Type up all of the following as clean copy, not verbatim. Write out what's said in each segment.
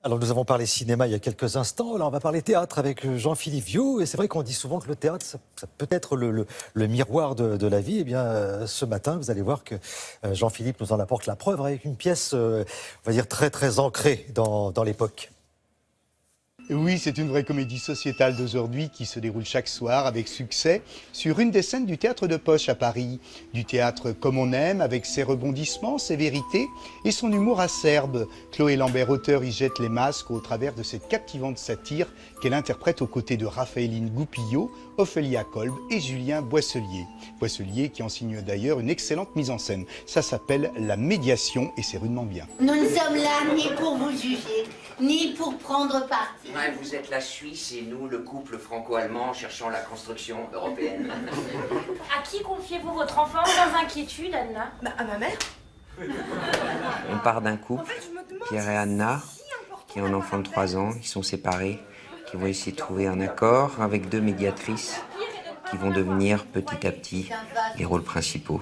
Alors nous avons parlé cinéma il y a quelques instants, là on va parler théâtre avec Jean-Philippe Viau, et c'est vrai qu'on dit souvent que le théâtre, ça peut être le miroir de la vie. Eh bien ce matin, vous allez voir que Jean-Philippe nous en apporte la preuve avec une pièce, on va dire, très très ancrée dans l'époque. Oui, c'est une vraie comédie sociétale d'aujourd'hui qui se déroule chaque soir avec succès sur une des scènes du Théâtre de Poche à Paris. Du théâtre comme on aime, avec ses rebondissements, ses vérités et son humour acerbe. Chloé Lambert, auteure, y jette les masques au travers de cette captivante satire qu'elle interprète aux côtés de Raphaëline Goupillot, Ophélia Kolb et Julien Boisselier. Boisselier qui en signe d'ailleurs une excellente mise en scène. Ça s'appelle La Médiation et c'est rudement bien. Nous ne sommes là ni pour vous juger, ni pour prendre parti. Ouais, vous êtes la Suisse et nous, le couple franco-allemand cherchant la construction européenne. À qui confiez-vous votre enfant sans inquiétude, Anna? À ma mère. On part d'un couple, Pierre et Anna, qui ont un enfant de 3 ans, ils sont séparés, qui vont essayer de trouver un accord avec 2 médiatrices qui vont devenir petit à petit les rôles principaux.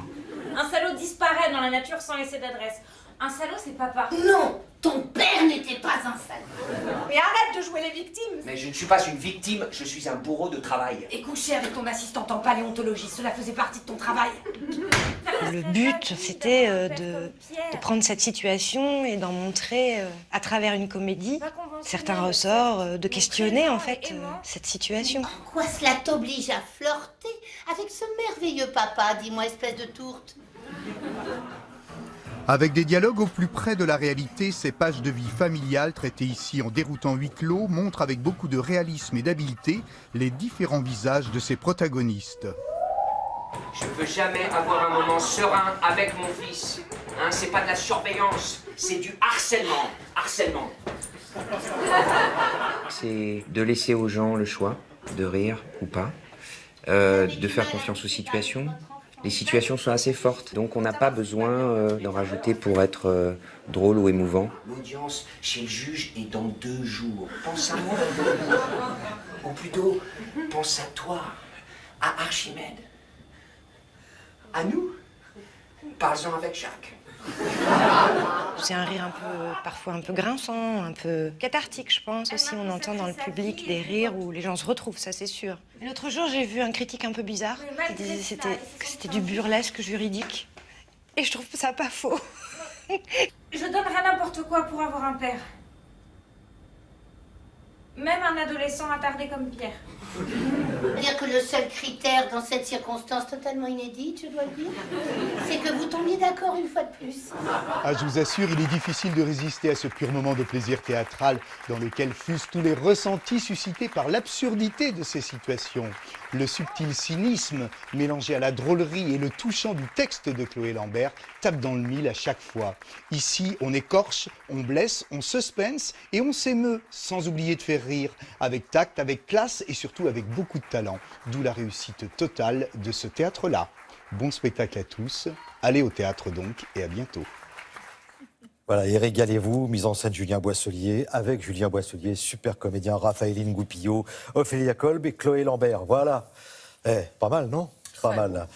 Un salaud disparaît dans la nature sans laisser d'adresse. Un salaud, c'est papa. Non, ton père n'était pas un salaud. Mais arrête de jouer les victimes. Mais je ne suis pas une victime, je suis un bourreau de travail. Et coucher avec ton assistante en paléontologie, cela faisait partie de ton travail. Le but, c'était de prendre cette situation et d'en montrer, à travers une comédie, certains ressorts, de questionner en fait cette situation. En quoi cela t'oblige à flirter avec ce merveilleux papa, dis-moi, espèce de tourte? Avec des dialogues au plus près de la réalité, ces pages de vie familiale traitées ici en déroutant huis clos montrent avec beaucoup de réalisme et d'habileté les différents visages de ses protagonistes. Je ne veux jamais avoir un moment serein avec mon fils. Hein, c'est pas de la surveillance, c'est du harcèlement. Harcèlement. C'est de laisser aux gens le choix de rire ou pas, de faire confiance aux situations. Les situations sont assez fortes, donc on n'a pas besoin d'en rajouter pour être drôle ou émouvant. L'audience chez le juge est dans 2 jours. Pense à moi. Ou plutôt, pense à toi, à Archimède. À nous. Parle-en avec Jacques. C'est un rire parfois un peu grinçant, un peu cathartique, je pense aussi. On entend dans le public des rires où les gens se retrouvent, ça c'est sûr. L'autre jour, j'ai vu un critique un peu bizarre qui disait que c'était du burlesque juridique. Et je trouve ça pas faux. Je donnerais n'importe quoi pour avoir un père. Même un adolescent attardé comme Pierre. Dire que le seul critère dans cette circonstance totalement inédite, je dois le dire, c'est que vous tombiez d'accord une fois de plus. Ah, je vous assure, il est difficile de résister à ce pur moment de plaisir théâtral dans lequel fusent tous les ressentis suscités par l'absurdité de ces situations. Le subtil cynisme mélangé à la drôlerie et le touchant du texte de Chloé Lambert tape dans le mille à chaque fois. Ici, on écorche, on blesse, on suspense et on s'émeut, sans oublier de faire rire, avec tact, avec classe et surtout avec beaucoup de talent. D'où la réussite totale de ce théâtre-là. Bon spectacle à tous, allez au théâtre donc et à bientôt. Voilà, et régalez-vous, mise en scène Julien Boisselier, avec Julien Boisselier, super comédien, Raphaëline Goupillot, Ophélia Kolb et Chloé Lambert. Voilà. Pas mal, non? Pas mal.